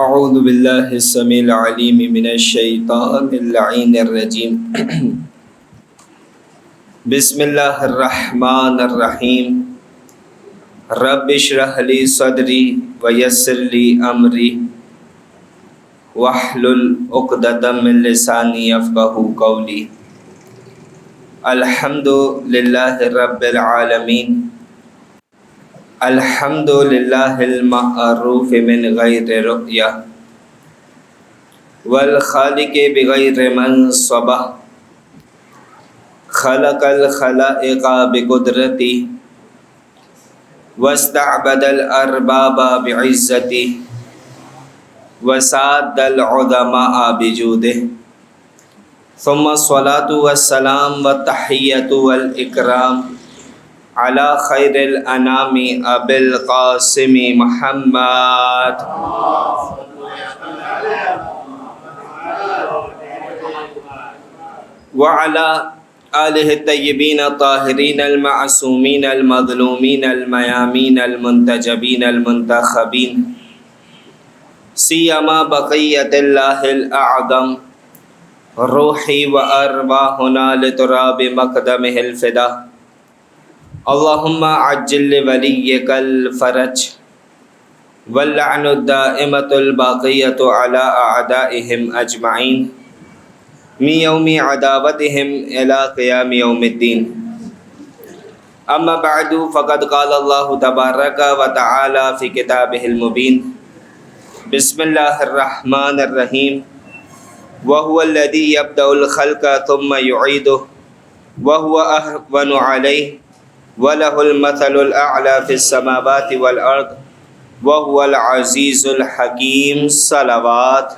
اعوذ باللہ السمیع العلیم من الشیطان اللعین الرجیم بسم اللہ الرحمن الرحیم رب اشرح لی صدری ویسر لی امری واحلل عقدۃ من لسانی یفقہوا قولی الحمد للہ رب العالمین الحمد للہ المعروف من غیر رؤیہ والخالق بغیر منصبہ خلق الخلائق بقدرتی واستعبد الارباب بعزتی وساد العظماء بجودہ ثم الصلاة والسلام والتحیۃ والاکرام علی خیر الانام ابی القاسم محمد وعلی آلہ الطیبین الطاہرین المعصومین المظلومین المیامین المنتجبین المنتخبین سیما بقیت اللہ الاعظم روحی و ارواحنا لتراب مقدمہ الفدا اللہم عجل لولیک الفرج واللعن الدائمۃ الباقیۃ علی اعدائہم اجمعین من یوم عداوتہم الی قیام یوم الدین اما بعد فقد قال اللہ تبارک و تعالی فی کتابہ المبین بسم اللہ الرحمن الرحیم وهو الذی یبدأ الخلق ثم یعیدہ وهو اہون علیہ وَلَهُ الْمَثَلُ الْأَعْلَى فِي السَّمَاوَاتِ وَالْأَرْضِ وَهُوَ الْعَزِيزُ الْحَكِيمُ صلوات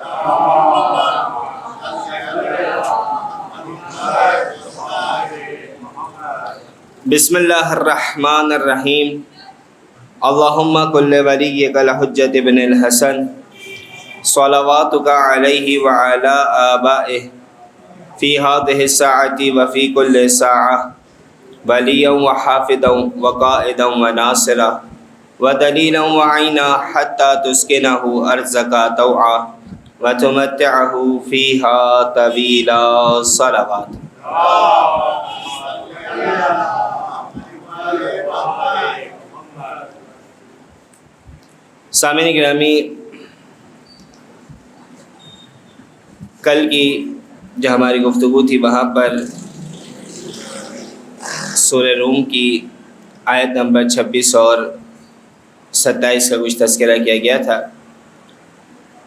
بسم اللہ الرحمن الرحیم اللہم کل ولیک الحجۃ بن الحسن صلواتک علیہ وعلی آبائہ فی هذه الساعة وفی کل ساعة ولیًا وحافظا وقائدا وناصرا ودلیلا وعینا حتی تسکنہ ارضک طوعا وتمتعہ فیہا طویلا صلوات سامعین گرامی، کل کی جو ہماری گفتگو تھی وہاں پر سورہ روم کی آیت نمبر 26 اور 27 کا کچھ تذکرہ کیا گیا تھا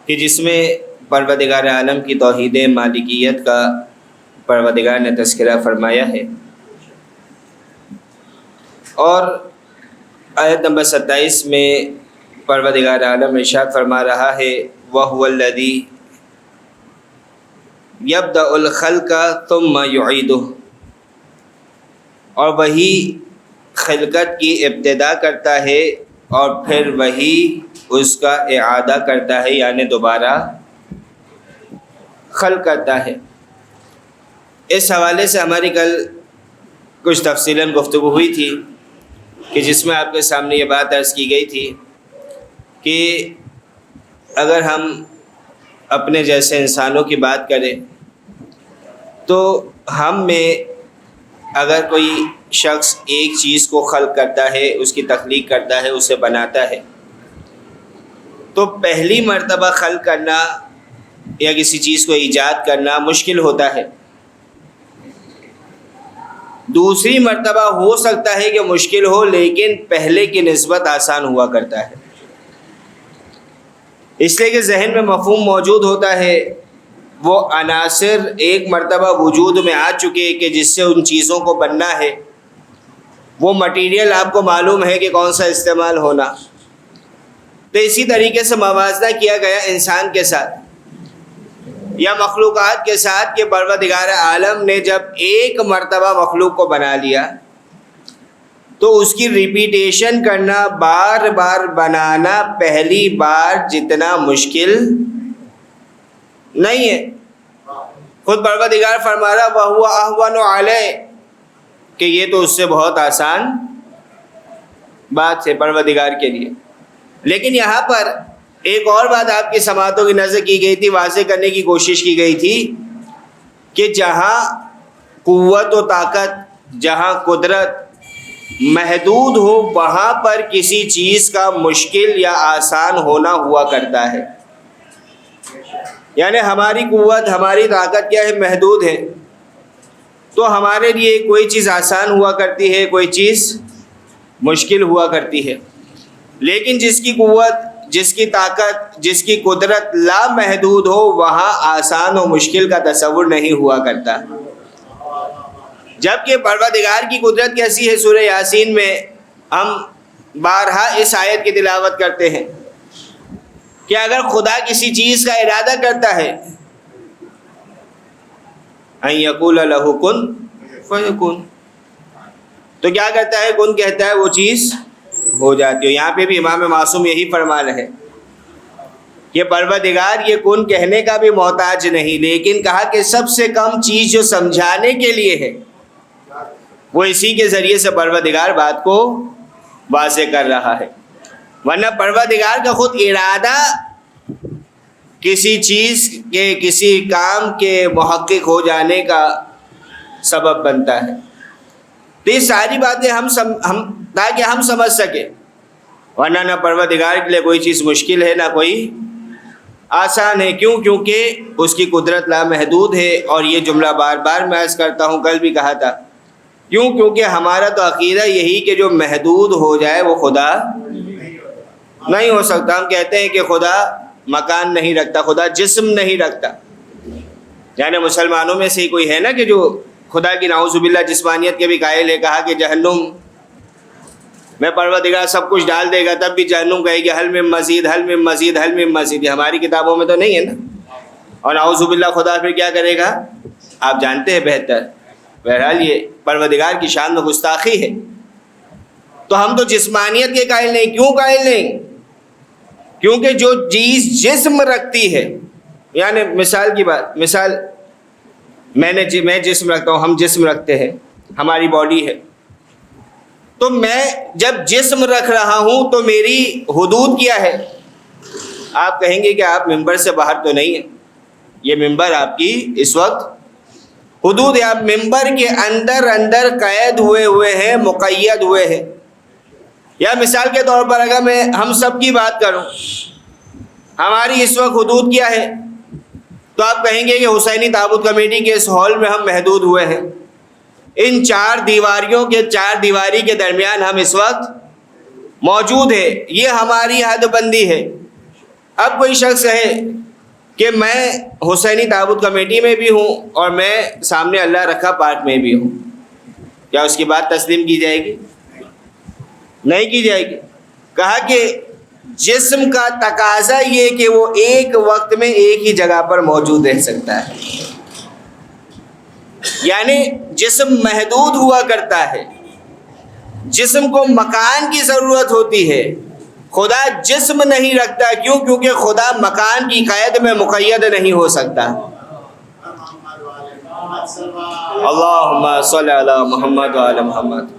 کہ جس میں پروردگار عالم کی توحید مالکیت کا پروردگار نے تذکرہ فرمایا ہے، اور آیت نمبر 27 میں پروردگار عالم ارشاد فرما رہا ہے وَهُوَ الَّذِي يَبْدَأُ الْخَلْقَ ثُمَّ يُعِيدُهُ، اور وہی خلقت کی ابتدا کرتا ہے اور پھر وہی اس کا اعادہ کرتا ہے، یعنی دوبارہ خلق کرتا ہے۔ اس حوالے سے ہماری کل کچھ تفصیلاً گفتگو ہوئی تھی کہ جس میں آپ کے سامنے یہ بات عرض کی گئی تھی کہ اگر ہم اپنے جیسے انسانوں کی بات کریں تو ہم میں اگر کوئی شخص ایک چیز کو خلق کرتا ہے، اس کی تخلیق کرتا ہے، اسے بناتا ہے، تو پہلی مرتبہ خلق کرنا یا کسی چیز کو ایجاد کرنا مشکل ہوتا ہے۔ دوسری مرتبہ ہو سکتا ہے کہ مشکل ہو، لیکن پہلے کی نسبت آسان ہوا کرتا ہے، اس لیے کہ ذہن میں مفہوم موجود ہوتا ہے، وہ عناصر ایک مرتبہ وجود میں آ چکے کہ جس سے ان چیزوں کو بننا ہے، وہ مٹیریل آپ کو معلوم ہے کہ کون سا استعمال ہونا۔ تو اسی طریقے سے موازنہ کیا گیا انسان کے ساتھ یا مخلوقات کے ساتھ کہ پروردگار عالم نے جب ایک مرتبہ مخلوق کو بنا لیا تو اس کی ریپیٹیشن کرنا، بار بار بنانا پہلی بار جتنا مشکل نہیں ہے۔ خود پروردگار فرما رہا وَهُوَ أَهْوَنُ عَلَيْهِ، کہ یہ تو اس سے بہت آسان بات ہے پروردگار کے لیے۔ لیکن یہاں پر ایک اور بات آپ کی سماعتوں کی نظر کی گئی تھی، واضح کرنے کی کوشش کی گئی تھی کہ جہاں قوت و طاقت، جہاں قدرت محدود ہو، وہاں پر کسی چیز کا مشکل یا آسان ہونا ہوا کرتا ہے۔ یعنی ہماری قوت، ہماری طاقت کیا ہے؟ محدود ہے، تو ہمارے لیے کوئی چیز آسان ہوا کرتی ہے، کوئی چیز مشکل ہوا کرتی ہے۔ لیکن جس کی قوت، جس کی طاقت، جس کی قدرت لامحدود ہو، وہاں آسان و مشکل کا تصور نہیں ہوا کرتا۔ جبکہ پروردگار کی قدرت کیسی ہے؟ سورہ یاسین میں ہم بارہا اس آیت کی تلاوت کرتے ہیں کہ اگر خدا کسی چیز کا ارادہ کرتا ہے، ان یقول لہ کن فیکن، تو کیا کرتا ہے؟ کن کہتا ہے، وہ چیز ہو جاتی ہے۔ یہاں پہ بھی امام معصوم یہی فرما رہے ہیں کہ پروردگار یہ کن کہنے کا بھی محتاج نہیں، لیکن کہا کہ سب سے کم چیز جو سمجھانے کے لیے ہے، وہ اسی کے ذریعے سے پروردگار بات کو واضح کر رہا ہے۔ ورنہ پروردگار کا خود ارادہ کسی چیز کے، کسی کام کے محقق ہو جانے کا سبب بنتا ہے۔ تو یہ ساری باتیں تاکہ ہم سمجھ سکیں، ورنہ نہ پروردگار کے لیے کوئی چیز مشکل ہے، نہ کوئی آسان ہے۔ کیوں؟ کیونکہ اس کی قدرت لامحدود ہے۔ اور یہ جملہ بار بار میں عرض کرتا ہوں، کل بھی کہا تھا، کیوں؟ کیونکہ ہمارا تو عقیدہ یہی کہ جو محدود ہو جائے وہ خدا نہیں ہو سکتا۔ ہم کہتے ہیں کہ خدا مکان نہیں رکھتا، خدا جسم نہیں رکھتا۔ یعنی مسلمانوں میں سے کوئی ہے نا کہ جو خدا کی نعوذ باللہ جسمانیت کے بھی قائل ہے؟ کہا کہ جہنم میں پروردگار سب کچھ ڈال دے گا، تب بھی جہنم کہے گی حل من مزید، حل من مزید، حل من مزید۔ یہ ہماری کتابوں میں تو نہیں ہے نا۔ اور نعوذ باللہ خدا پھر کیا کرے گا؟ آپ جانتے ہیں بہتر۔ بہرحال یہ پروردگار کی شان میں گستاخی ہے۔ تو ہم تو جسمانیت کے قائل نہیں۔ کیوں قائل نہیں؟ کیونکہ جو چیز جسم رکھتی ہے، یعنی مثال کی بات، مثال میں جسم رکھتا ہوں، ہم جسم رکھتے ہیں، ہماری باڈی ہے، تو میں جب جسم رکھ رہا ہوں تو میری حدود کیا ہے؟ آپ کہیں گے کہ آپ ممبر سے باہر تو نہیں ہیں، یہ ممبر آپ کی اس وقت حدود ہے، آپ ممبر کے اندر قید ہوئے ہیں، مقید ہوئے ہیں۔ یا مثال کے طور پر اگر میں ہم سب کی بات کروں، ہماری اس وقت حدود کیا ہے؟ تو آپ کہیں گے کہ حسینی تابوت کمیٹی کے اس ہال میں ہم محدود ہوئے ہیں، ان چار دیواری کے درمیان ہم اس وقت موجود ہیں، یہ ہماری حد بندی ہے۔ اب کوئی شخص ہے کہ میں حسینی تابوت کمیٹی میں بھی ہوں اور میں سامنے اللہ رکھا پارک میں بھی ہوں، کیا اس کی بات تسلیم کی جائے گی؟ نہیں کی جائے گی۔ کہا کہ جسم کا تقاضا یہ کہ وہ ایک وقت میں ایک ہی جگہ پر موجود رہ سکتا ہے، یعنی جسم محدود ہوا کرتا ہے، جسم کو مکان کی ضرورت ہوتی ہے۔ خدا جسم نہیں رکھتا، کیوں؟ کیونکہ خدا مکان کی قید میں مقید نہیں ہو سکتا۔ اللہم صلی علی محمد وعلی محمد۔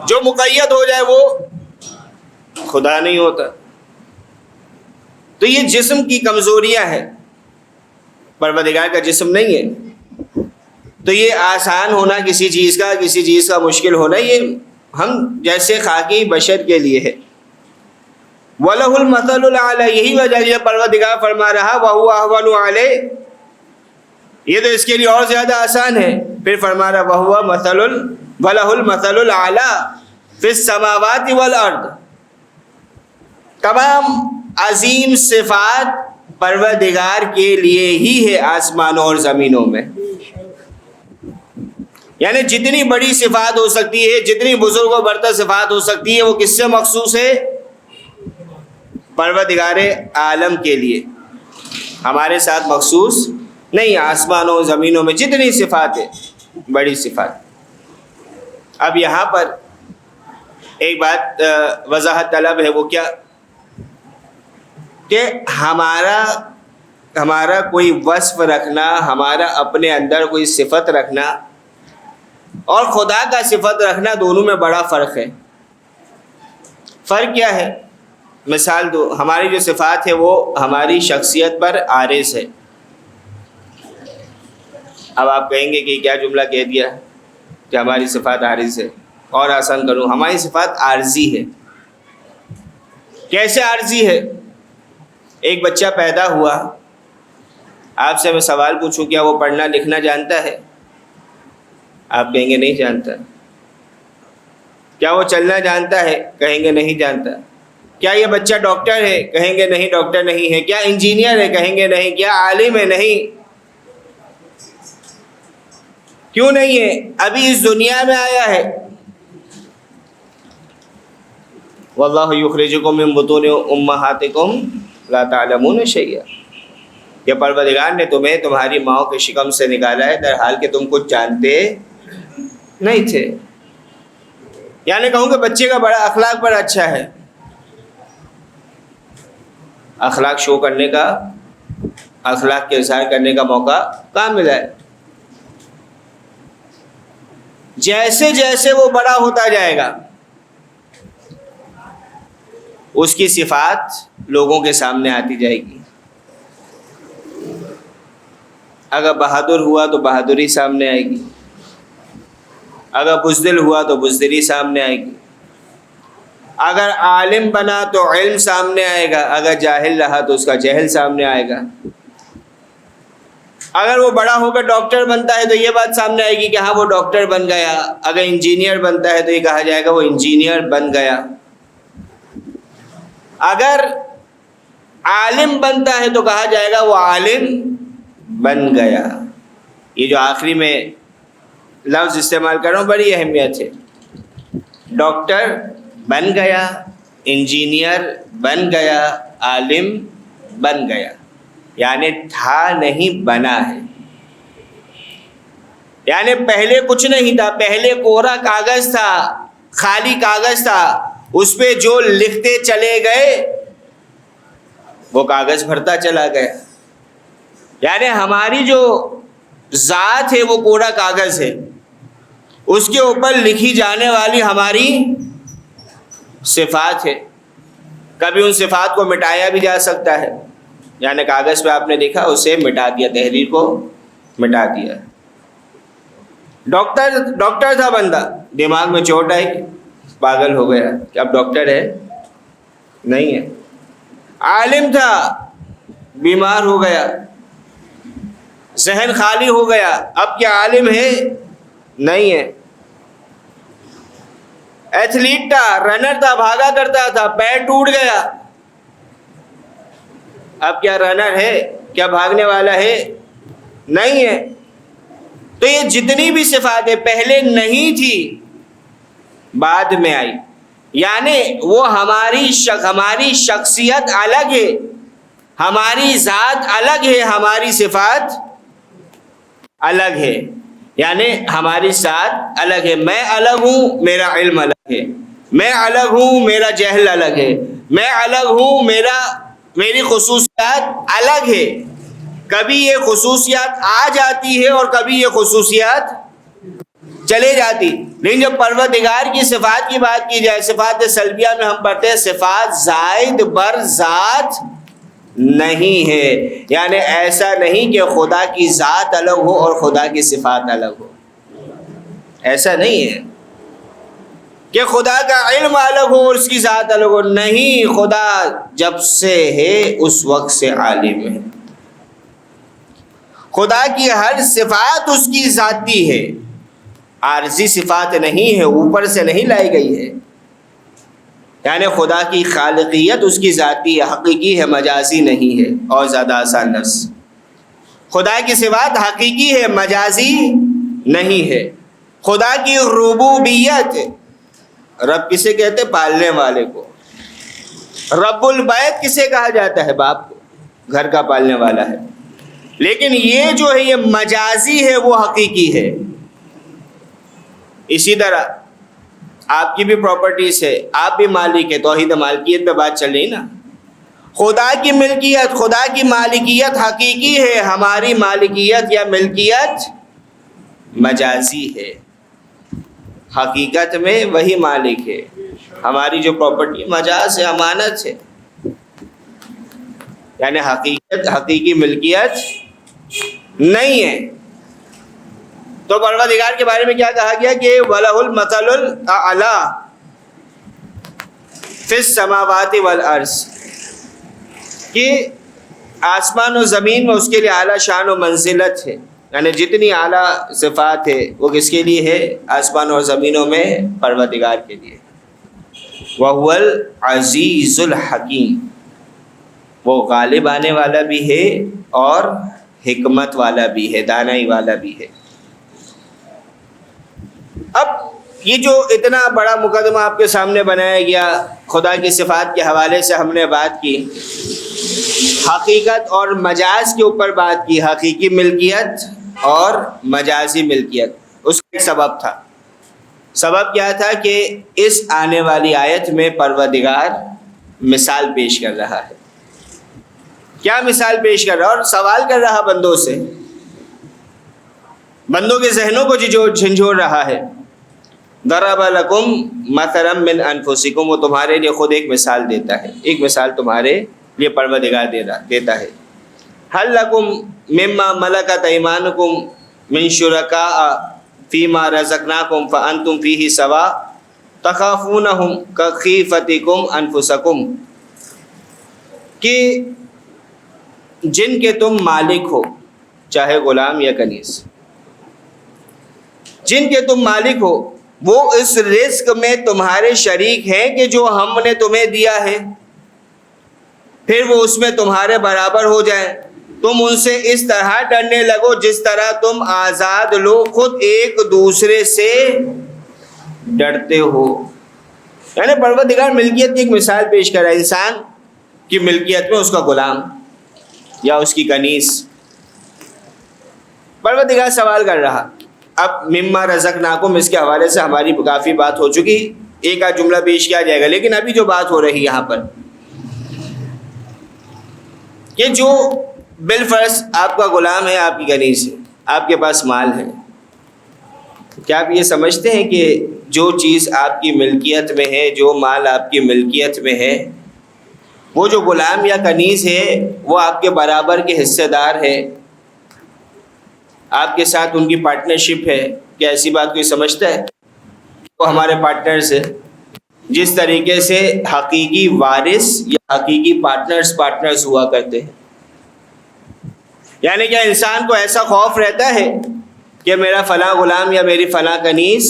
جو مقید ہو جائے وہ خدا نہیں ہوتا۔ تو یہ جسم کی کمزوریاں ہیں، پروردگار کا جسم نہیں ہے۔ تو یہ آسان ہونا کسی چیز کا مشکل ہونا، یہ ہم جیسے خاکی بشر کے لیے ہے۔ وَلَهُ الْمَثَلُ الْأَعْلَىٰ، یہی وجہ ہے پروردگار فرما رہا وَهُوَ أَهْوَنُ عَلَيْهِ، یہ تو اس کے لیے اور زیادہ آسان ہے۔ پھر فرما رہا وَلَهُ الْمَثَلُ الْأَعْلَىٰ فِي السَّمَاوَاتِ وَالْأَرْضِ، تمام عظیم صفات پروردگار کے لیے ہی ہے آسمانوں اور زمینوں میں۔ یعنی جتنی بڑی صفات ہو سکتی ہے، جتنی بزرگ و برتر صفات ہو سکتی ہے، وہ کس سے مخصوص ہے؟ پروردگار عالم کے لیے، ہمارے ساتھ مخصوص نہیں۔ آسمانوں زمینوں میں جتنی صفات ہے، بڑی صفات۔ اب یہاں پر ایک بات وضاحت طلب ہے، وہ کیا کہ ہمارا کوئی وصف رکھنا، ہمارا اپنے اندر کوئی صفت رکھنا اور خدا کا صفت رکھنا، دونوں میں بڑا فرق ہے۔ فرق کیا ہے؟ مثال دو، ہماری جو صفات ہے وہ ہماری شخصیت پر عارض ہے. اب آپ کہیں گے کہ کیا جملہ کہہ دیا کہ ہماری صفات عارض ہے. اور آسان کروں، ہماری صفات عارضی ہے. کیسے عارضی ہے؟ ایک بچہ پیدا ہوا، آپ سے میں سوال پوچھوں کیا وہ پڑھنا لکھنا جانتا ہے؟ آپ کہیں گے نہیں جانتا. کیا وہ چلنا جانتا ہے؟ کہیں گے نہیں جانتا. کیا یہ بچہ ڈاکٹر ہے؟ کہیں گے نہیں ڈاکٹر نہیں ہے. کیا انجینئر ہے؟ کہیں گے نہیں. کیا عالم ہے؟ نہیں. کیوں نہیں ہے؟ ابھی اس دنیا میں آیا ہے. واللہ یخرجکم من بطون امہاتکم لا تعلمون شیئا. یہ پروردگار نے تمہیں تمہاری ماؤں کے شکم سے نکالا ہے در حال کہ تم کچھ جانتے نہیں تھے. یعنی کہوں کہ بچے کا بڑا اخلاق پر اچھا ہے. اخلاق شو کرنے کا، اخلاق کے اظہار کرنے کا موقع کہاں ملا ہے؟ جیسے جیسے وہ بڑا ہوتا جائے گا اس کی صفات لوگوں کے سامنے آتی جائے گی. اگر بہادر ہوا تو بہادری سامنے آئے گی، اگر بزدل ہوا تو بزدلی سامنے آئے گی، اگر عالم بنا تو علم سامنے آئے گا، اگر جاہل رہا تو اس کا جہل سامنے آئے گا. اگر وہ بڑا ہو کر ڈاکٹر بنتا ہے تو یہ بات سامنے آئے گی کہ ہاں وہ ڈاکٹر بن گیا. اگر انجینئر بنتا ہے تو یہ کہا جائے گا وہ انجینئر بن گیا. اگر عالم بنتا ہے تو کہا جائے گا وہ عالم بن گیا. یہ جو آخری میں لفظ استعمال کر رہا ہوں بڑی اہمیت ہے. ڈاکٹر بن گیا، انجینئر بن گیا، عالم بن گیا. یعنی تھا نہیں بنا ہے. یعنی پہلے کچھ نہیں تھا، پہلے کوڑا کاغذ تھا، خالی کاغذ تھا، اس پہ جو لکھتے چلے گئے وہ کاغذ بھرتا چلا گیا. یعنی ہماری جو ذات ہے وہ کوڑا کاغذ ہے، اس کے اوپر لکھی جانے والی ہماری صفات ہے. کبھی ان صفات کو مٹایا بھی جا سکتا ہے. یعنی کاغذ پہ آپ نے دیکھا اسے مٹا دیا، تحریر کو مٹا دیا. ڈاکٹر تھا بندہ، دماغ میں چوٹ آئی، پاگل ہو گیا کہ اب ڈاکٹر ہے نہیں ہے. عالم تھا، بیمار ہو گیا، ذہن خالی ہو گیا، اب کیا عالم ہے نہیں ہے. ایتھلیٹ تھا، رنر تھا، بھاگا کرتا تھا، پیر ٹوٹ گیا، اب کیا رنر ہے؟ کیا بھاگنے والا ہے نہیں ہے. تو یہ جتنی بھی صفاتیں پہلے نہیں تھی بعد میں آئی. یعنی وہ ہماری شخصیت الگ ہے، ہماری ذات الگ ہے، ہماری صفات الگ ہے. یعنی ہماری ذات الگ ہے. میں الگ ہوں، میرا علم الگ ہے. میں الگ ہوں، میرا جہل الگ ہے. میں الگ ہوں، میری خصوصیات الگ ہے. کبھی یہ خصوصیات آ جاتی ہے اور کبھی یہ خصوصیات چلے جاتی. لیکن جب پروردگار کی صفات کی بات کی جائے، صفات سلبیہ میں ہم پڑھتے ہیں صفات زائد بر ذات نہیں ہے. یعنی ایسا نہیں کہ خدا کی ذات الگ ہو اور خدا کی صفات الگ ہو. ایسا نہیں ہے کہ خدا کا علم الگ ہو اور اس کی ذات الگ ہو. نہیں، خدا جب سے ہے اس وقت سے عالم ہے. خدا کی ہر صفات اس کی ذاتی ہے، عارضی صفات نہیں ہے، اوپر سے نہیں لائی گئی ہے. یعنی خدا کی خالقیت اس کی ذاتی ہے، حقیقی ہے، مجازی نہیں ہے. اور زیادہ آسان لفظ، خدا کی صفات حقیقی ہے، مجازی نہیں ہے. خدا کی ربوبیت، رب کسے کہتے؟ پالنے والے کو. رب البیت کسے کہا جاتا ہے؟ باپ کو، گھر کا پالنے والا ہے. لیکن یہ جو ہے یہ مجازی ہے، وہ حقیقی ہے. اسی طرح آپ کی بھی پراپرٹیز ہے، آپ بھی مالک ہے. توحید مالکیت پہ بات چل رہی نا. خدا کی ملکیت، خدا کی مالکیت حقیقی ہے، ہماری مالکیت یا ملکیت مجازی ہے. حقیقت میں وہی مالک ہے. ہماری جو پراپرٹی مجاز ہے، امانت ہے. یعنی حقیقی ملکیت نہیں ہے. تو پروردگار کے بارے میں کیا کہا گیا کہ وَلَهُ الْمَثَلُ الْأَعْلَىٰ فِي السَّمَاوَاتِ وَالْأَرْضِ، کہ آسمان و زمین میں اس کے لیے اعلیٰ شان و منزلت ہے. یعنی جتنی اعلیٰ صفات ہے وہ کس کے لیے ہے؟ آسمان اور زمینوں میں پروردگار کے لیے. وَهُوَ الْعَزِيزُ الْحَكِيمُ، وہ غالب آنے والا بھی ہے اور حکمت والا بھی ہے، دانائی والا بھی ہے. اب یہ جو اتنا بڑا مقدمہ آپ کے سامنے بنایا گیا، خدا کی صفات کے حوالے سے ہم نے بات کی، حقیقت اور مجاز کے اوپر بات کی، حقیقی ملکیت اور مجازی ملکیت. اس کا ایک سبب تھا. سبب کیا تھا؟ کہ اس آنے والی آیت میں پروردگار مثال پیش کر رہا ہے. کیا مثال پیش کر رہا ہے؟ اور سوال کر رہا بندوں سے، بندوں کے ذہنوں کو جھنجھوڑ رہا ہے. ضرب لکم مثلا من انفسکم، وہ تمہارے لیے خود ایک مثال دیتا ہے، ایک مثال تمہارے لیے پروردگار دیتا ہے. هل لکم مما ملکت ایمانکم من شرکاء فیما رزقناکم فانتم فیہ سواء تخافونہم کخیفتکم انفسکم، کہ جن کے تم مالک ہو، چاہے غلام یا کنیز، جن کے تم مالک ہو، وہ اس رزق میں تمہارے شریک ہیں کہ جو ہم نے تمہیں دیا ہے، پھر وہ اس میں تمہارے برابر ہو جائیں. تم ان سے اس طرح ڈرنے لگو جس طرح تم آزاد لوگ خود ایک دوسرے سے ڈرتے ہو. یعنی پروردگار ملکیت کی ایک مثال پیش کر رہا ہے. انسان کی ملکیت میں اس کا غلام یا اس کی کنیز. پروردگار سوال کر رہا. اب مما رزقناکم، اس کے حوالے سے ہماری کافی بات ہو چکی، ایک آدھ جملہ پیش کیا جائے گا. لیکن ابھی جو بات ہو رہی یہاں پر، کہ جو بالفرض آپ کا غلام ہے، آپ کی کنیز ہے، آپ کے پاس مال ہے، کیا آپ یہ سمجھتے ہیں کہ جو چیز آپ کی ملکیت میں ہے، جو مال آپ کی ملکیت میں ہے، وہ جو غلام یا کنیز ہے وہ آپ کے برابر کے حصے دار ہے، آپ کے ساتھ ان کی پارٹنرشپ ہے؟ کیا ایسی بات کوئی سمجھتا ہے؟ وہ ہمارے پارٹنرز ہیں. جس طریقے سے حقیقی وارث یا حقیقی پارٹنرز ہوا کرتے ہیں. یعنی کیا انسان کو ایسا خوف رہتا ہے کہ میرا فلاں غلام یا میری فلاں کنیز،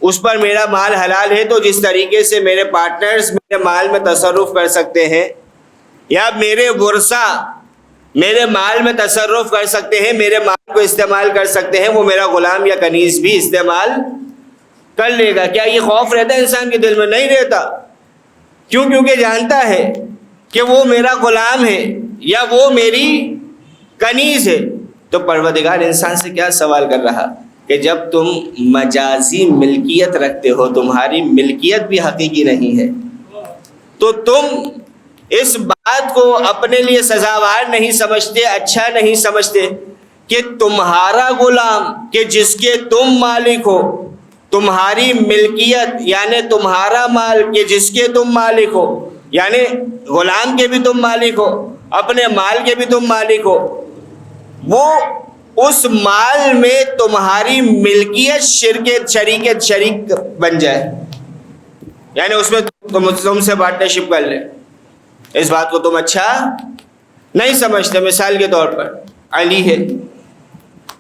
اس پر میرا مال حلال ہے، تو جس طریقے سے میرے پارٹنرز میرے مال میں تصرف کر سکتے ہیں، یا میرے ورثہ میرے مال میں تصرف کر سکتے ہیں، میرے مال کو استعمال کر سکتے ہیں، وہ میرا غلام یا کنیز بھی استعمال کر لے گا. کیا یہ خوف رہتا ہے انسان کے دل میں؟ نہیں رہتا. کیوں؟ کیونکہ جانتا ہے کہ وہ میرا غلام ہے یا وہ میری کنیز ہے. تو پروردگار انسان سے کیا سوال کر رہا کہ جب تم مجازی ملکیت رکھتے ہو، تمہاری ملکیت بھی حقیقی نہیں ہے، تو تم اس بات کو اپنے لیے سزاوار نہیں سمجھتے، اچھا نہیں سمجھتے کہ تمہارا غلام کہ جس کے تم مالک ہو، تمہاری ملکیت یعنی تمہارا مال کہ جس کے تم مالک ہو، یعنی غلام کے بھی تم مالک ہو، اپنے مال کے بھی تم مالک ہو، وہ اس مال میں تمہاری ملکیت شریک بن جائے، یعنی اس میں تم سے پارٹنرشپ کر لے. اس بات کو تم اچھا نہیں سمجھتے. مثال کے طور پر علی ہے،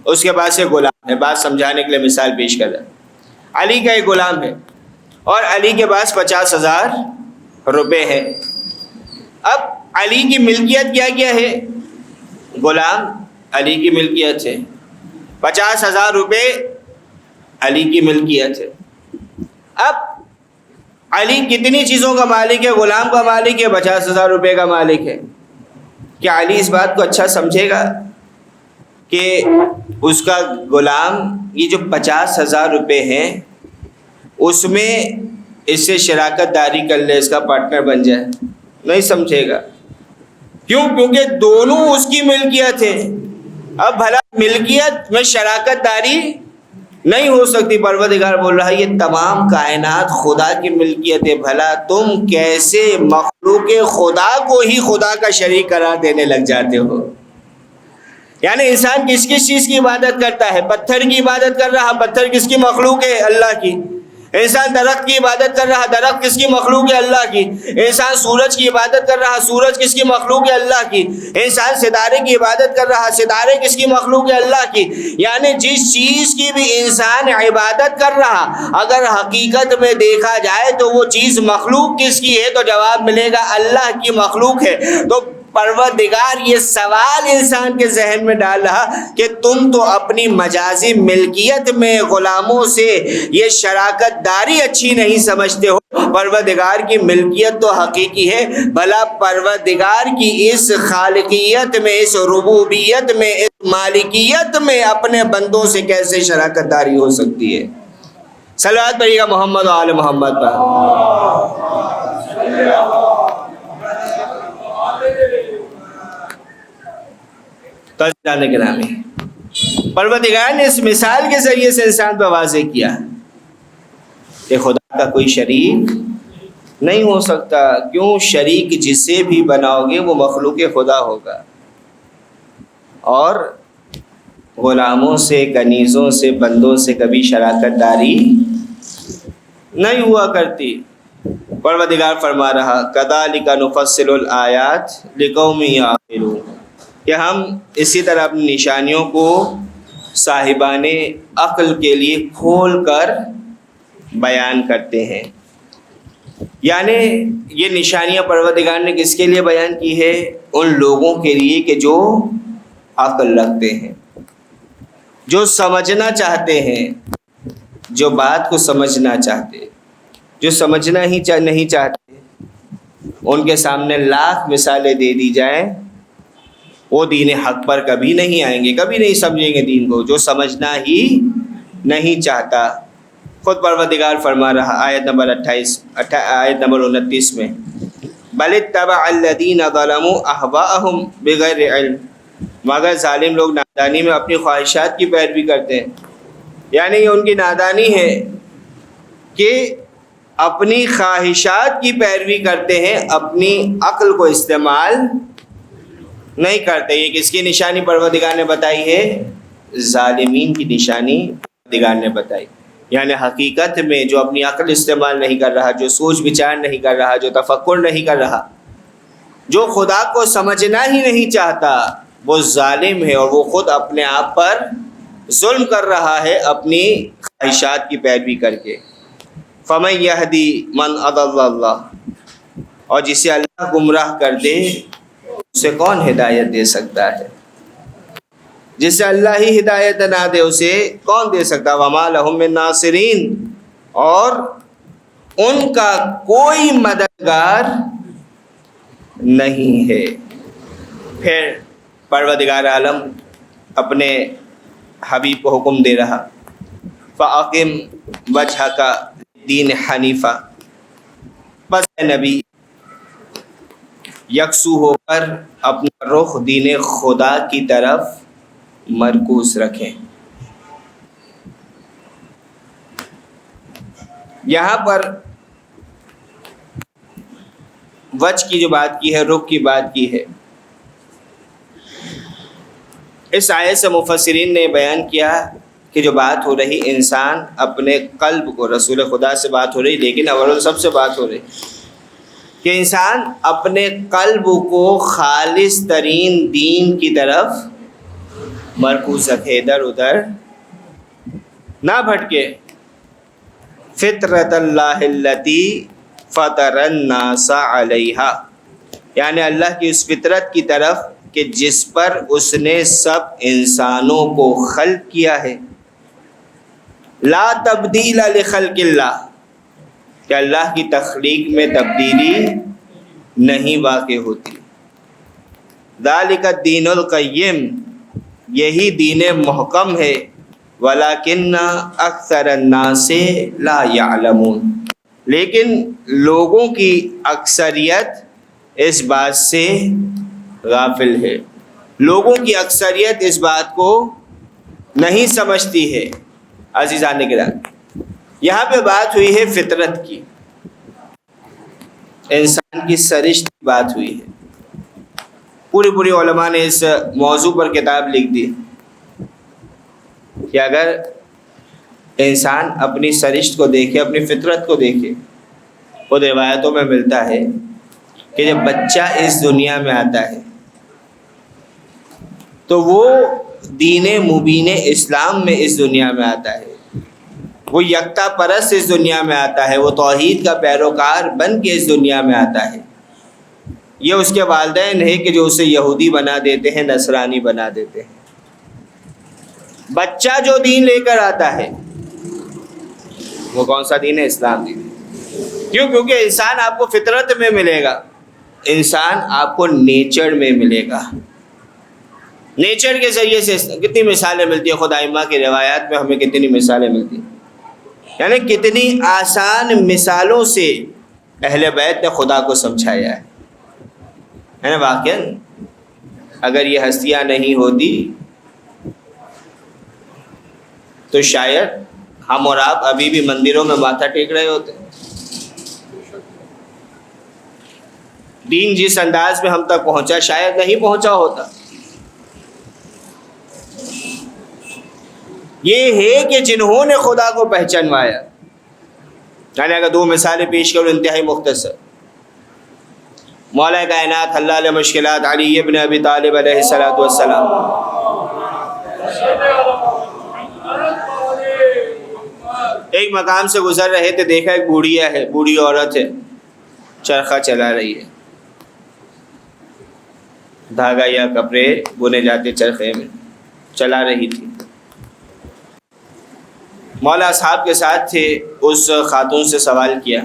اس کے پاس ایک غلام ہے. بات سمجھانے کے لیے مثال پیش کر رہا ہے. علی کا ایک غلام ہے اور علی کے پاس 50,000 روپے ہے. اب علی کی ملکیت کیا ہے؟ غلام علی کی ملکیت ہے، 50,000 روپے علی کی ملکیت ہے. اب علی کتنی چیزوں کا مالک ہے؟ غلام کا مالک ہے، 50,000 روپے کا مالک ہے. کیا علی اس بات کو اچھا سمجھے گا کہ اس کا غلام یہ جو 50,000 روپے ہیں اس میں اس سے شراکت داری کر لے، اس کا پارٹنر بن جائے؟ نہیں سمجھے گا. کیوں؟ کیونکہ دونوں اس کی ملکیت ہے. اب بھلا ملکیت میں شراکت داری نہیں ہو سکتی۔ پروردگار بول رہا ہے یہ تمام کائنات خدا کی ملکیت ہے، بھلا تم کیسے مخلوق خدا کو ہی خدا کا شریک قرار دینے لگ جاتے ہو؟ یعنی انسان کس کس چیز کی عبادت کرتا ہے؟ پتھر کی عبادت کر رہا، پتھر کس کی مخلوق ہے؟ اللہ کی۔ انسان درخت کی عبادت کر رہا، درخت کس کی مخلوق ہے؟ اللہ کی۔ انسان سورج کی عبادت کر رہا، سورج کس کی مخلوق ہے؟ اللہ کی۔ انسان ستارے کی عبادت کر رہا، ستارے کس کی مخلوق ہے؟ اللہ کی۔ یعنی جس چیز کی بھی انسان عبادت کر رہا، اگر حقیقت میں دیکھا جائے تو وہ چیز مخلوق کس کی ہے؟ تو جواب ملے گا اللہ کی مخلوق ہے۔ تو پروردگار یہ سوال انسان کے ذہن میں ڈال رہا کہ تم تو اپنی مجازی ملکیت میں غلاموں سے یہ شراکت داری اچھی نہیں سمجھتے ہو، پروردگار کی ملکیت تو حقیقی ہے، بھلا پروردگار کی اس خالقیت میں، اس ربوبیت میں، اس مالکیت میں اپنے بندوں سے کیسے شراکت داری ہو سکتی ہے؟ صلوات پڑھیے گا محمد و آل محمد پر۔ تو جانے کے نامی پروردگار نے اس مثال کے ذریعے سے انسان پر واضح کیا کہ خدا کا کوئی شریک نہیں ہو سکتا۔ کیوں؟ شریک جسے بھی بناؤ گے وہ مخلوق خدا ہوگا، اور غلاموں سے، کنیزوں سے، بندوں سے کبھی شراکت داری نہیں ہوا کرتی۔ پروردگار فرما رہا کذالک نفصل الآیات لقوم یعقلون، کہ ہم اسی طرح اپنی نشانیوں کو صاحبان عقل کے لیے کھول کر بیان کرتے ہیں۔ یعنی یہ نشانیاں پروردگار نے کس کے لیے بیان کی ہے؟ ان لوگوں کے لیے کہ جو عقل رکھتے ہیں، جو سمجھنا چاہتے ہیں، جو بات کو سمجھنا چاہتے، جو سمجھنا ہی نہیں چاہتے، ان کے سامنے لاکھ مثالیں دے دی جائیں، وہ دین حق پر کبھی نہیں آئیں گے، کبھی نہیں سمجھیں گے دین کو، جو سمجھنا ہی نہیں چاہتا۔ خود پروردگار فرما رہا آیت نمبر 29 میں، بل اتبع الذین ظلموا اہواءہم بغیر علم، مگر ظالم لوگ نادانی میں اپنی خواہشات کی پیروی کرتے ہیں۔ یعنی یہ ان کی نادانی ہے کہ اپنی خواہشات کی پیروی کرتے ہیں، اپنی عقل کو استعمال نہیں کرتے۔ یہ کس کی نشانی پروردگار نے بتائی ہے؟ ظالمین کی نشانی پروردگار نے بتائی۔ یعنی حقیقت میں جو اپنی عقل استعمال نہیں کر رہا، جو سوچ بچار نہیں کر رہا، جو تفکر نہیں کر رہا، جو خدا کو سمجھنا ہی نہیں چاہتا، وہ ظالم ہے، اور وہ خود اپنے آپ پر ظلم کر رہا ہے اپنی خواہشات کی پیروی کر کے۔ فَمَن يَهْدِي مَنْ أَضَلَّ اللَّهُ، اور جسے اللہ گمراہ کر دے اسے کون ہدایت دے سکتا ہے؟ جسے اللہ ہی ہدایت نہ دے اسے کون دے سکتا؟ وَمَا لَهُم مِّن نَاصِرِينَ، اور ان کا کوئی مددگار نہیں ہے۔ پھر پروردگار عالم اپنے حبیب کو حکم دے رہا فَأَقِمْ وَجْهَكَ دین حنیفہ، بس اے نبی یکسو ہو کر اپنا رخ دین خدا کی طرف مرکوز رکھیں۔ یہاں پر وجہ کی جو بات کی ہے، رخ کی بات کی ہے، اس آیت سے مفسرین نے بیان کیا کہ جو بات ہو رہی انسان اپنے قلب کو، رسول خدا سے بات ہو رہی، لیکن اول سب سے بات ہو رہی کہ انسان اپنے قلب کو خالص ترین دین کی طرف مرکوز رکھے، ادھر ادھر نہ بھٹکے۔ فطرت اللہ التی فطر الناس علیہا، یعنی اللہ کی اس فطرت کی طرف کہ جس پر اس نے سب انسانوں کو خلق کیا ہے۔ لا تبدیل لخلق اللہ، کہ اللہ کی تخلیق میں تبدیلی نہیں واقع ہوتی۔ ذالک الدین القیم، یہی دین محکم ہے، ولیکن اکثر الناس لا یعلمون، لیکن لوگوں کی اکثریت اس بات سے غافل ہے، لوگوں کی اکثریت اس بات کو نہیں سمجھتی ہے۔ عزیزان گرامی، یہاں پہ بات ہوئی ہے فطرت کی، انسان کی سرشت کی بات ہوئی ہے۔ پوری علماء نے اس موضوع پر کتاب لکھ دی کہ اگر انسان اپنی سرشت کو دیکھے، اپنی فطرت کو دیکھے، خود روایتوں میں ملتا ہے کہ جب بچہ اس دنیا میں آتا ہے تو وہ دین مبین اسلام میں اس دنیا میں آتا ہے، وہ یکتا پرست اس دنیا میں آتا ہے، وہ توحید کا پیروکار بن کے اس دنیا میں آتا ہے۔ یہ اس کے والدین ہیں کہ جو اسے یہودی بنا دیتے ہیں، نصرانی بنا دیتے ہیں۔ بچہ جو دین لے کر آتا ہے وہ کون سا دین ہے؟ اسلام دین ہے۔ کیوں؟ کیونکہ انسان آپ کو فطرت میں ملے گا، انسان آپ کو نیچر میں ملے گا۔ نیچر کے ذریعے سے کتنی مثالیں ملتی ہیں، خدائے ماں کی روایات میں ہمیں کتنی مثالیں ملتی ہیں، یعنی کتنی آسان مثالوں سے اہل بیت نے خدا کو سمجھایا ہے نا۔ واقعاً اگر یہ ہستیاں نہیں ہوتی تو شاید ہم اور آپ ابھی بھی مندروں میں ماتھا ٹیک رہے ہوتے۔ دین جس انداز میں ہم تک پہنچا شاید نہیں پہنچا ہوتا۔ یہ ہے کہ جنہوں نے خدا کو پہچانوایا، یعنی اگر دو مثالیں پیش کروں انتہائی مختصر، مولا کائنات حلال مشکلات علی ابن ابی طالب علیہ السلام ایک مقام سے گزر رہے تھے، دیکھا ایک بوڑھی عورت ہے، چرخہ چلا رہی ہے، دھاگا یا کپڑے بنے جاتے چرخے میں، چلا رہی تھی۔ مولا اصحاب کے ساتھ تھے، اس خاتون سے سوال کیا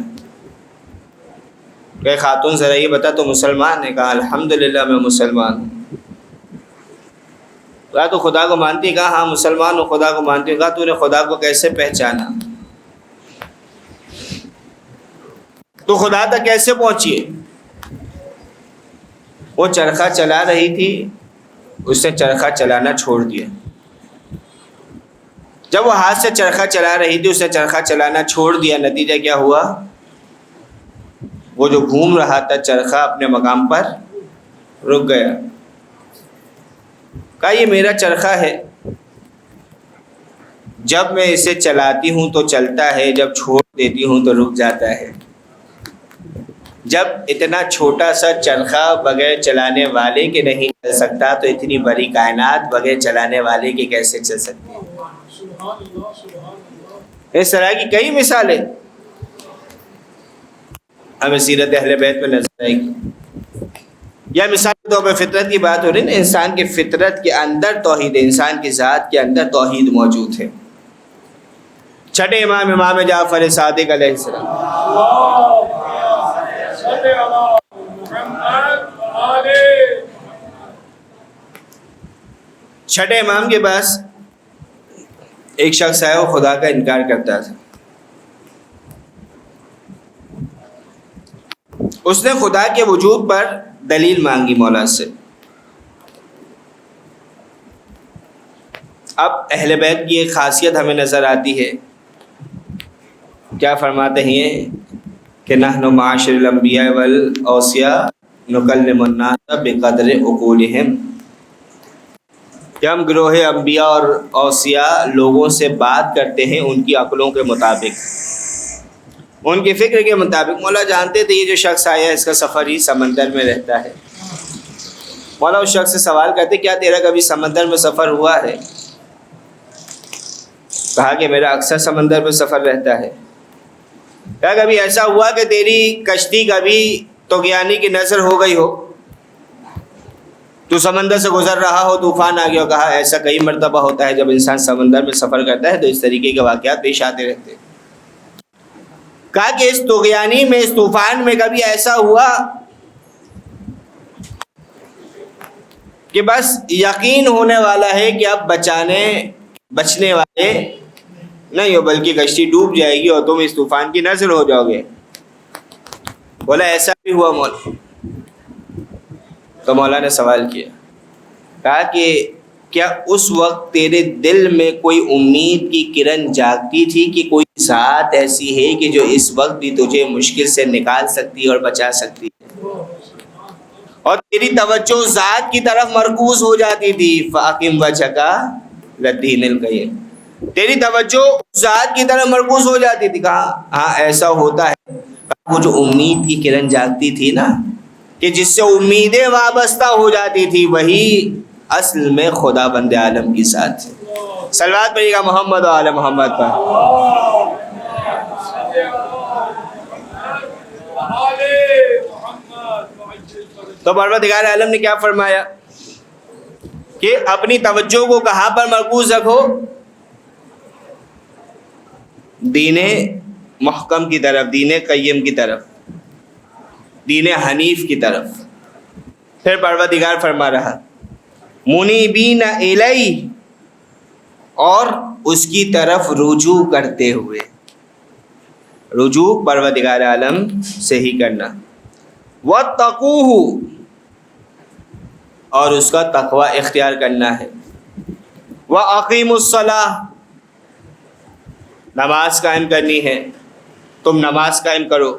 کہ خاتون ذرا یہ بتا تو مسلمان ہے؟ کہا الحمدللہ میں مسلمان ہوں۔ کہا تو خدا کو مانتی ہے؟ کہا ہاں مسلمان ہوں، خدا کو مانتی ہوں۔ کہا تو نے خدا کو کیسے پہچانا؟ تو خدا تک کیسے پہنچی؟ وہ چرخہ چلا رہی تھی، اس نے چرخہ چلانا چھوڑ دیا۔ جب وہ ہاتھ سے چرخہ چلا رہی تھی، اس نے چرخہ چلانا چھوڑ دیا، نتیجہ کیا ہوا؟ وہ جو گھوم رہا تھا چرخہ اپنے مقام پر رک گیا۔ کہا یہ میرا چرخہ ہے، جب میں اسے چلاتی ہوں تو چلتا ہے، جب چھوڑ دیتی ہوں تو رک جاتا ہے۔ جب اتنا چھوٹا سا چرخہ بغیر چلانے والے کے نہیں چل سکتا تو اتنی بڑی کائنات بغیر چلانے والے کے کیسے چل سکتی ہے؟ اس طرح کی کئی مثالیں ہمیں سیرت اہل بیت میں نظر آئے گی۔ یا مثال کے طور پہ فطرت کی بات ہو رہی ہے نا، انسان کی فطرت کے اندر توحید، انسان کی ذات کے اندر توحید موجود ہے۔ چھٹے امام جعفر صادق علیہ السلام، چھٹے امام کے پاس ایک شخص ہے، وہ خدا کا انکار کرتا تھا۔ اس نے خدا کے وجود پر دلیل مانگی مولا سے۔ اب اہل بیت کی ایک خاصیت ہمیں نظر آتی ہے، کیا فرماتے ہیں کہ نحن معاشر الانبیاء والاوصیاء نکلم الناس بقدر عقولہم، کہ ہم گروہ انبیاء اور اوصیاء لوگوں سے بات کرتے ہیں ان کی عقلوں کے مطابق، ان کی فکر کے مطابق۔ مولا جانتے تھے یہ جو شخص آیا ہے اس کا سفر ہی سمندر میں رہتا ہے۔ مولا اس شخص سے سوال کرتے کیا تیرا کبھی سمندر میں سفر ہوا ہے؟ کہا کہ میرا اکثر سمندر میں سفر رہتا ہے۔ کہا کبھی ایسا ہوا کہ تیری کشتی کبھی طغیانی کی نظر ہو گئی ہو، تو سمندر سے گزر رہا ہو، طوفان آ گیا؟ کہا ایسا کئی مرتبہ ہوتا ہے، جب انسان سمندر میں سفر کرتا ہے تو اس طریقے کے واقعات پیش آتے رہتے ہیں۔ کہا کہ اس طغیانی میں، اس طوفان میں کبھی ایسا ہوا کہ بس یقین ہونے والا ہے کہ اب بچنے والے نہیں ہو، بلکہ کشتی ڈوب جائے گی اور تم اس طوفان کی نظر ہو جاؤ گے؟ بولا ایسا بھی ہوا مولا؟ تو مولا نے سوال کیا، کہا کہ کیا اس وقت تیرے دل میں کوئی امید کی کرن جاگتی تھی کہ کوئی ذات ایسی ہے کہ جو اس وقت بھی تجھے مشکل سے نکال سکتی اور بچا سکتی ہے، اور تیری توجہ ذات کی طرف مرکوز ہو جاتی تھی؟ فَأَقِمْ وَجْهَكَ لِلدِّينِ الْقَيِّمِ، تیری توجہ ذات کی طرف مرکوز ہو جاتی تھی. کہا ہاں ایسا ہوتا ہے. وہ جو امید کی کرن جاگتی تھی نا، کہ جس سے امیدیں وابستہ ہو جاتی تھی، وہی اصل میں خدا بند عالم کی ساتھ ہے. صلوات پڑھیے گا محمد و آل محمد پر. تو پروردگار عالم نے کیا فرمایا کہ اپنی توجہ کو کہاں پر مرکوز رکھو؟ دین محکم کی طرف، دین قیم کی طرف، دین حنیف کی طرف. پھر پروردگار فرما رہا منیبین الیہ، اور اس کی طرف رجوع کرتے ہوئے. رجوع پروردگار عالم سے ہی کرنا. واتقوہ، اور اس کا تقوی اختیار کرنا ہے. واقیموا الصلاۃ، نماز قائم کرنی ہے، تم نماز قائم کرو.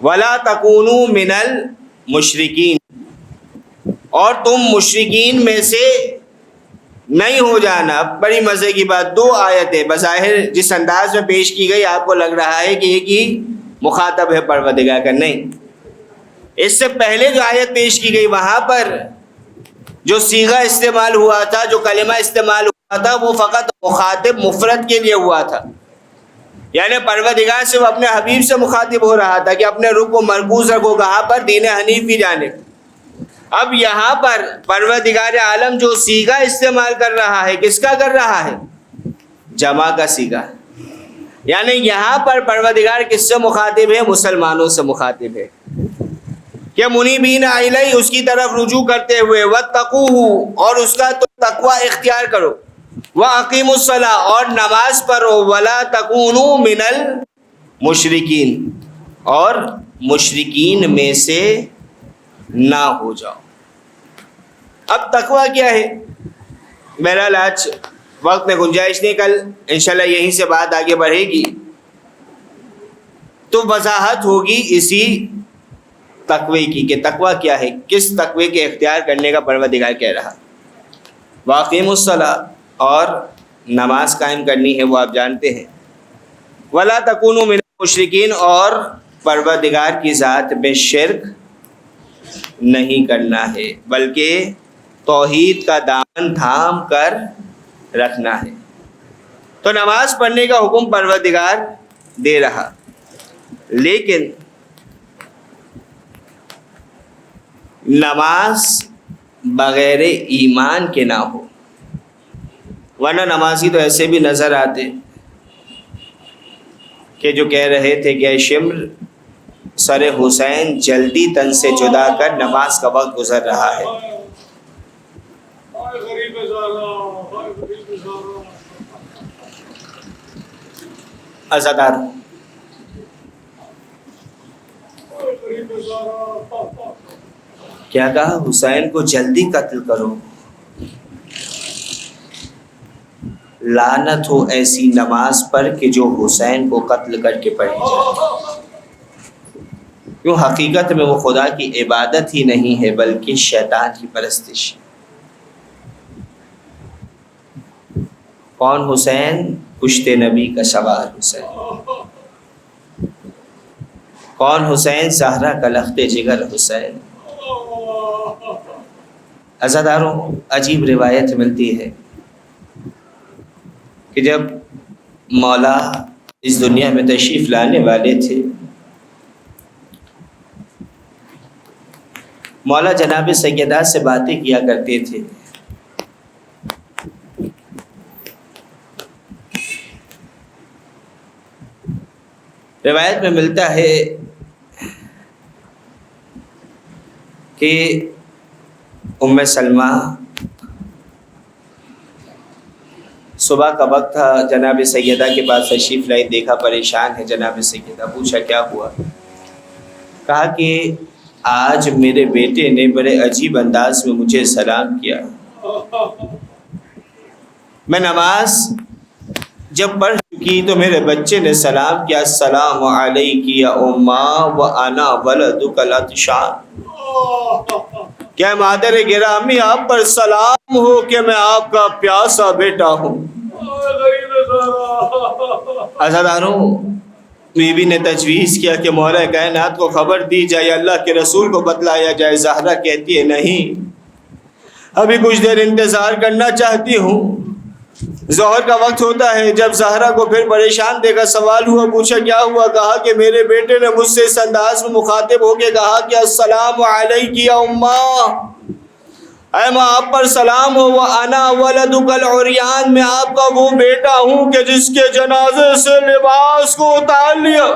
ولا تکونوا من المشرکین، اور تم مشرکین میں سے نہیں ہو جانا. بڑی مزے کی بات، دو آیتیں بظاہر جس انداز میں پیش کی گئی آپ کو لگ رہا ہے کہ ایک ہی مخاطب ہے پروردگار کا. نہیں، اس سے پہلے جو آیت پیش کی گئی وہاں پر جو صیغہ استعمال ہوا تھا، جو کلمہ استعمال ہوا تھا، وہ فقط مخاطب مفرد کے لیے ہوا تھا. یعنی پروردگار سے وہ اپنے حبیب سے مخاطب ہو رہا تھا کہ اپنے رخ کو مرکوز رکھو کہاں پر؟ دین حنیف کی جانب. اب یہاں پر پروردگار عالم جو صیغہ استعمال کر رہا ہے، کس کا کر رہا ہے؟ جمع کا صیغہ. یعنی یہاں پر پروردگار کس سے مخاطب ہے؟ مسلمانوں سے مخاطب ہے کہ منیبین الیہ، اس کی طرف رجوع کرتے ہوئے. واتقوہ، اور اس کا تقوی اختیار کرو. واقیموا الصلاۃ، اور نماز پڑھو. ولا تکونوا من المشرکین، اور مشرکین میں سے نہ ہو جاؤ. اب تقوی کیا ہے؟ بہرحال آج وقت میں گنجائش نہیں، کل انشاءاللہ یہیں سے بات آگے بڑھے گی تو وضاحت ہوگی اسی تقوی کی کہ تقوی کیا ہے، کس تقوی کے اختیار کرنے کا پروردگار کہہ رہا. واقیموا الصلاۃ، اور نماز قائم کرنی ہے، وہ آپ جانتے ہیں. ولا تکونوا من المشرکین، اور پروردگار کی ذات میں شرک نہیں کرنا ہے، بلکہ توحید کا دامن تھام کر رکھنا ہے. تو نماز پڑھنے کا حکم پروردگار دے رہا، لیکن نماز بغیر ایمان کے نہ ہو. ورنہ نمازی تو ایسے بھی نظر آتے کہ جو کہہ رہے تھے کہ اے شمر سر حسین جلدی تن سے جدا کر، نماز کا وقت گزر رہا ہے. عزادار کیا کہا؟ حسین کو جلدی قتل کرو. لعنت ہو ایسی نماز پر کہ جو حسین کو قتل کر کے پڑھی جائے. کیوں؟ حقیقت میں وہ خدا کی عبادت ہی نہیں ہے بلکہ شیطان کی پرستش. کون حسین؟ پشت نبی کا سوار حسین. کون حسین؟ زہرا کا لخت جگر حسین. عزاداروں، عجیب روایت ملتی ہے کہ جب مولا اس دنیا میں تشریف لانے والے تھے، مولا جناب سیدہ سے باتیں کیا کرتے تھے. روایت میں ملتا ہے کہ ام سلمہ صبح کا وقت تھا، جناب سیدہ کے پاس تشریف لائی، دیکھا پریشان ہے جناب سیدہ. پوچھا کیا ہوا؟ کہا کہ آج میرے بیٹے نے بڑے عجیب انداز میں مجھے سلام کیا. میں نماز جب پڑھ چکی تو میرے بچے نے سلام کیا، السلام علیکی یا اما وانا ولدک العطشان، کیا مادر گرامی آپ پر سلام ہو کہ میں آپ کا پیاسا بیٹا ہوں۔ عزاداروں، بیوی نے تجویز کیا کہ مولا کائنات کو خبر دی جائے، اللہ کے رسول کو بتلایا جائے۔ زہرا کہتی ہے نہیں، ابھی کچھ دیر انتظار کرنا چاہتی ہوں، ظہر کا وقت ہوتا ہے۔ جب زہرا کو پھر پریشان دیکھا، سوال ہوا، پوچھا کیا ہوا؟ کہا کہ میرے بیٹے نے مجھ سے اس انداز میں مخاطب ہو کے کہا کہ السلام علیکی یا امّا، اے ماں آپ پر سلام ہو، وَأَنَا وَلَدُكَ الْعُرْيَانِ، میں آپ کا وہ بیٹا ہوں کہ جس کے جنازے سے لباس کو اتار لیا۔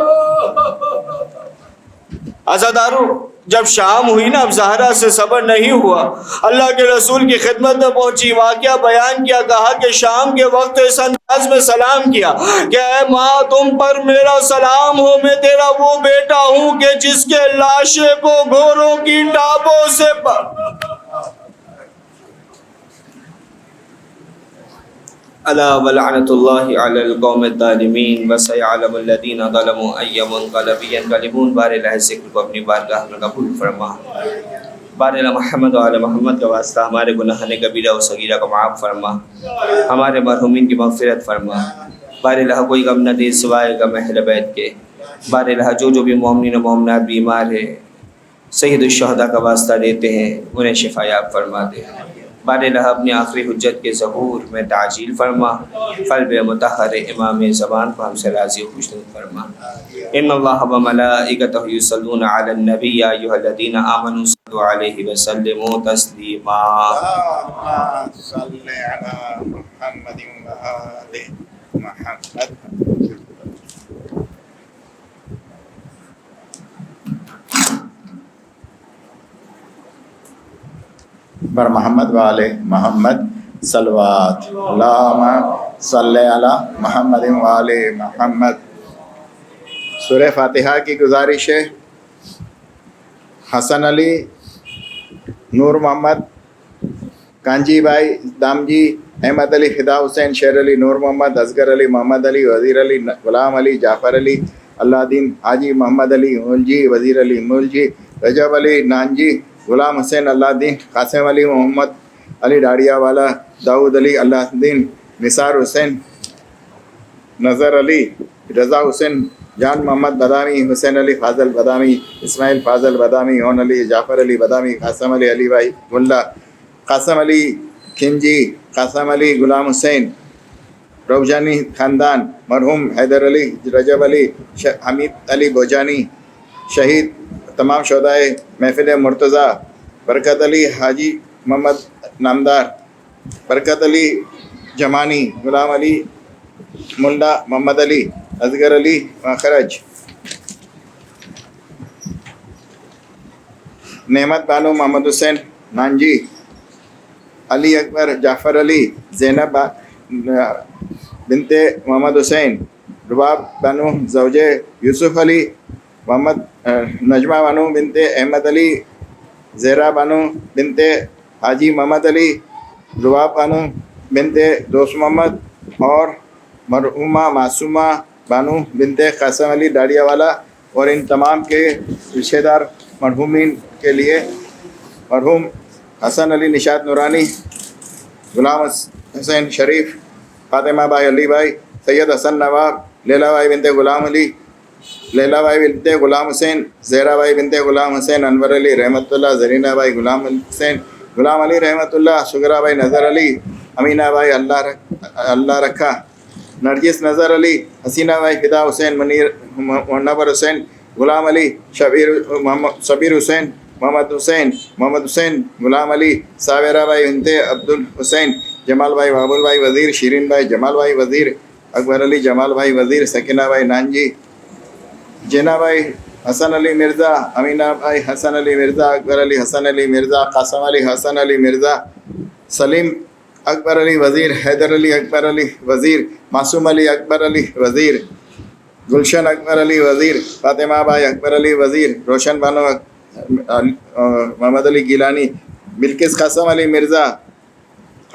عزاداروں، جب شام ہوئی نا، اب زہرا سے صبر نہیں ہوا، اللہ کے رسول کی خدمت میں پہنچی، واقعہ بیان کیا، کہا کہ شام کے وقت اس انداز میں سلام کیا کہ اے ماں تم پر میرا سلام ہو، میں تیرا وہ بیٹا ہوں کہ جس کے لاشے کو گھوڑوں کی ٹاپوں سے الا ولعنت اللہ علی القوم الظالمین وسیعلم الذین ظلموا ای منقلب ینقلبون۔ بار الہ ذکر کو اپنی بارگاہ میں قبول فرما، بار الہ محمد و آل محمد کا واسطہ ہمارے گناہان کبیرہ و صغیرہ کو معاف فرما، ہمارے مرحومین کی مغفرت فرما۔ بار الہ کوئی غم نہ دے سوائے غم اہل بیت کے۔ بار الہ جو بھی مومنین و مومنات بیمار ہے، سید الشہداء کا واسطہ دیتے ہیں، انہیں شفا یاب فرما دے۔ بار الہ اپنی آخری حجت کے ظہور میں تعجیل فرما، قلب مطہر امام زمان کو ہم سے راضی و خوشنود فرما۔ ان اللہ و ملائکتہ یصلون علی النبی یا ایھا الذین آمنوا صلوا علیہ وسلموا تسلیما۔ اللہم صل علی محمد و آل محمد۔ بر محمد و آل محمد صلوات۔ اللہم صلی علی محمد و آل محمد۔ سورہ فاتحہ کی گزارش ہے۔ حسن علی، نور محمد، کانجی بھائی، دامجی، احمد علی، فدا حسین، شیر علی، نور محمد، اصغر علی، محمد علی، وزیر علی، غلام علی، جعفر علی، اللہ دین، حاجی محمد علی مولجی، وزیر علی مولجی، رجب علی نانجی، غلام حسین، اللہ دین، قاسم علی، محمد علی ڈاڑیا والا، داؤد علی، اللہ دین، نثار حسین، نظر علی، رضا حسین، جان محمد بادامی، حسین علی فاضل بادامی، اسماعیل فاضل بادامی، اون علی، جعفر علی بادامی، قاسم علی، علی بھائی ملا، قاسم علی کھنجی، قاسم علی، غلام حسین، روجانی خاندان، مرحوم حیدر علی، رجب علی، حمید علی بوجانی، شہید تمام شہدائے محفل مرتضیٰ، برکت علی، حاجی محمد نامدار، برکت علی جمانی، غلام علی ملا، محمد علی، اصغر علی مخرج، نعمت بانو، محمد حسین نانجی، علی اکبر، جعفر علی، زینب بنت محمد حسین، رباب بانو زوجے یوسف علی، محمد نجمہ بانو بنت احمد علی، زہرا بانو بنت حاجی محمد علی، رباب بانو بنت دوست محمد، اور مرحومہ معصومہ بانو بنت قاسم علی ڈاڑیا والا، اور ان تمام کے رشتہ دار مرحومین کے لیے مرحوم حسن علی نشاط نورانی، غلام حسین شریف، فاطمہ بائی علی بھائی، سید حسن نواب، لیلا بائی بنت غلام علی، لیلا بائی بنت غلام حسین، زہرا بائی بنت غلام حسین، انور علی رحمۃ اللہ، زرینہ بائی غلام حسین، غلام علی رحمۃ اللہ، شگرا بائی نظر علی، امینہ بائی اللہ رکھا، نرجس نظر علی، حسینہ by Fida Hussain, Munir Munawar Hussain, Ghulam Ali, Shabbir Hussain, Muhammad Hussain, Ghulam Ali, ساویرہ by بنت عبد الحسین، جمال بھائی، بابل بھائی وزیر، شیرین بھائی، جمال بھائی وزیر، اکبر علی، جمال بھائی وزیر، سکینہ بھائی نانجی، جینا بھائی حسن علی مرزا، امینہ بھائی حسن علی مرزا، اکبر علی حسن علی مرزا، قاسم علی حسن علی مرزا، سلیم اکبر علی وزیر، حیدر علی اکبر علی وزیر، معصوم علی اکبر علی وزیر، گلشن اکبر علی وزیر، فاطمہ بھائی اکبر علی وزیر، روشن بانو، محمد علی گیلانی، بلکس قاسم علی مرزا،